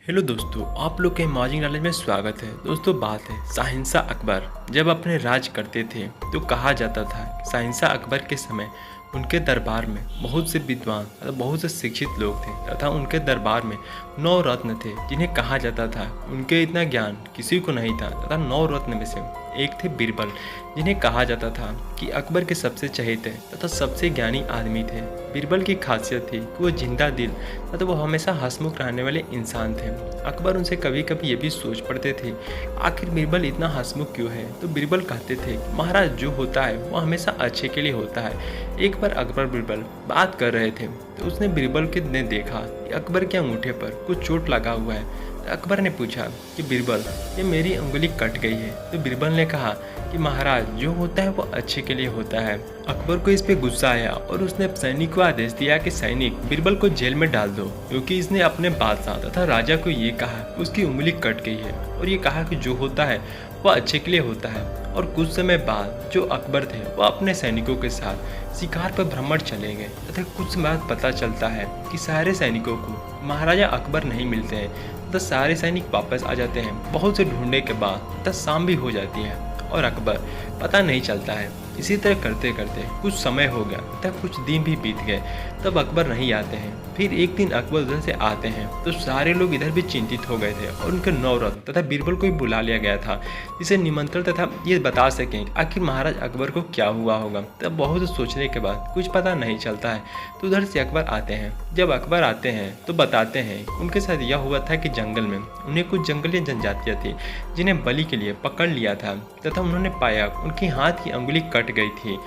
Hello दोस्तों, आप लोग के इमेजिंग नॉलेज में स्वागत है। दोस्तों, बात है शहंशाह अकबर जब अपने राज करते थे तो कहा जाता था कि शहंशाह अकबर के समय उनके दरबार में बहुत से विद्वान और बहुत से शिक्षित लोग थे तथा उनके दरबार में 9 रत्न थे जिन्हें कहा जाता था उनके इतना ज्ञान किसी को नहीं था तथा 9 रत्न में से एक थे बीरबल, जिन्हें कहा जाता था कि अकबर के सबसे चहेते तथा सबसे ज्ञानी आदमी थे। बीरबल की खासियत थी कि वो जिंदा दिल तथा वो हमेशा हंसमुख रहने वाले इंसान थे। अकबर उनसे कभी कभी ये भी सोच पड़ते थे आखिर बीरबल इतना हंसमुख क्यों है, तो बीरबल कहते थे महाराज जो होता है वो हमेशा अच्छे के लिए होता है। एक बार अकबर बीरबल बात कर रहे थे तो उसने बीरबल के ने देखा कि अकबर के अंगूठे पर कुछ चोट लगा हुआ है। अकबर ने पूछा कि बीरबल ये मेरी उंगली कट गई है, तो बीरबल ने कहा कि महाराज जो होता है वो अच्छे के लिए होता है। अकबर को इस पे गुस्सा आया और उसने सैनिक को आदेश दिया कि सैनिक बीरबल को जेल में डाल दो, क्योंकि इसने अपने बादशाह तथा राजा को ये कहा उसकी उंगली कट गई है और ये कहा कि जो होता है वह अच्छे के लिए होता है। और कुछ समय बाद जो अकबर थे वह अपने सैनिकों के साथ शिकार पर भ्रमण चले गए तथा कुछ समय बाद पता चलता है कि सारे सैनिकों को महाराजा अकबर नहीं मिलते हैं तथा सारे सैनिक वापस आ जाते हैं। बहुत से ढूंढने के बाद तब शाम भी हो जाती है और अकबर पता नहीं चलता है। इसी तरह करते करते कुछ समय हो गया तथा कुछ दिन भी बीत गए, तब अकबर नहीं आते हैं। फिर एक दिन अकबर उधर से आते हैं तो सारे लोग इधर भी चिंतित हो गए थे और उनके 9 रत्न तथा बीरबल को भी बुला लिया गया था जिसे निमंत्रण तथा ये बता सकें आखिर महाराज अकबर को क्या हुआ होगा। तब बहुत सोचने के बाद कुछ पता नहीं चलता है तो उधर से अकबर आते हैं। जब अकबर आते हैं तो बताते हैं उनके साथ यह हुआ था कि जंगल में उन्हें कुछ जंगली जनजातियाँ थी जिन्हें बलि के लिए पकड़ लिया था तथा उन्होंने पाया उनकी हाथ की अंगुली कट गई थी,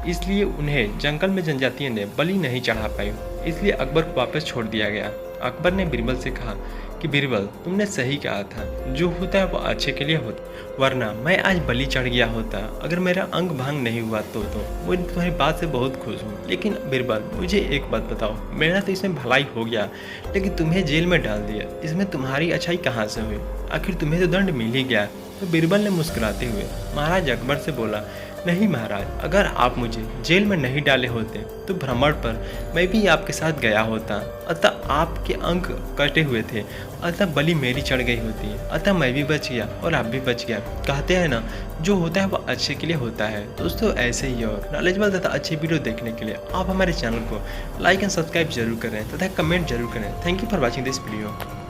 इसलिए उन्हें जंगल में जनजातियों ने बलि नहीं चढ़ा पाई, इसलिए अकबर को वापस छोड़ दिया गया। अकबर ने बीरबल से कहा कि बीरबल तुमने सही कहा था, जो होता है वो अच्छे के लिए होता, वरना मैं आज बलि चढ़ गया होता अगर मेरा अंग भंग नहीं हुआ तो मैं तुम्हारी बात से बहुत खुश हूँ। लेकिन बीरबल मुझे एक बात बताओ, मेरा तो इसमें भलाई हो गया लेकिन तुम्हें जेल में डाल दिया, इसमें तुम्हारी अच्छाई कहाँ से हुई? आखिर तुम्हें तो दंड मिल ही गया। तो बीरबल ने मुस्कुराते हुए महाराज अकबर से बोला, नहीं महाराज, अगर आप मुझे जेल में नहीं डाले होते तो भ्रमण पर मैं भी आपके साथ गया होता, अतः आपके अंग कटे हुए थे, अतः बलि मेरी चढ़ गई होती, अतः मैं भी बच गया और आप भी बच गया। कहते हैं ना जो होता है वह अच्छे के लिए होता है। दोस्तों ऐसे ही और नॉलेजेबल तथा अच्छी वीडियो देखने के लिए आप हमारे चैनल को लाइक एंड सब्सक्राइब जरूर करें तथा कमेंट जरूर करें। Thank you for watching this video.